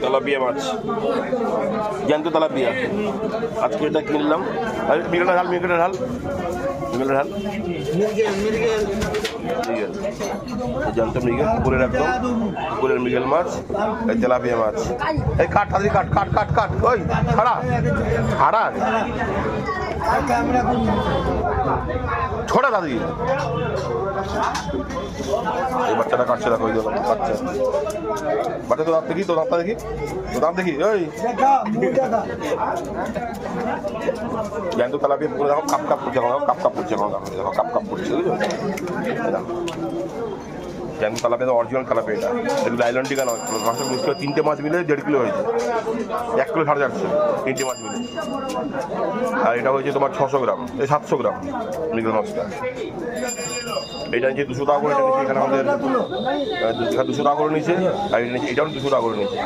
Tilapia মাছ, জ্যান্ত tilapia. আজকে এটা কিনলাম। মিরগেল ঢাল, মিরগেল ঢাল, মিরগেল ঢাল, মৃগেল, জ্যান্ত মৃগেল, পুকুরের একদম পুকুরের মৃগেল মাছ, এই তেলাপিয়া মাছ। এই কাঠ, তাড়াতাড়ি কাঠ, কাঠ, কাঠ, কাঠ, ওই ছাড়া ছাড়া ছোড়া দাদি। এই বাচ্চাটা কাটছে, দেখো, ওই বাচ্চা, বাচ্চা তো দাঁত দেখি, তো দাঁতটা দেখি, তো দাঁত দেখি, ওই জ্যান্ত তেলাপিয়া পুকুরে দেখো কাপ কাপ করছে, কাপ কাপ করছে, দেখো কাপ কাপ করছে, বুঝলো? জ্যান্ত তেলাপিয়া তো অরিজিনাল তেলাপিয়া, এটা এগুলো আইল্যান্ড টিকা নয়। মাছটা মিস করে 3টে মাছ মিলে 1.5 কিলো হয়েছে, 1 কিলো 450, 3টে মাছ মিলে। আর এটা হয়েছে তোমার 600 গ্রাম, এই 700 গ্রাম মৃগেল মাছটা। এটা নিচে 200 টাকা করে নিয়েছে, এখানে আমাদের 200 টাকা করে নিয়েছে, আর এটাও 200 টাকা করে নিয়েছে।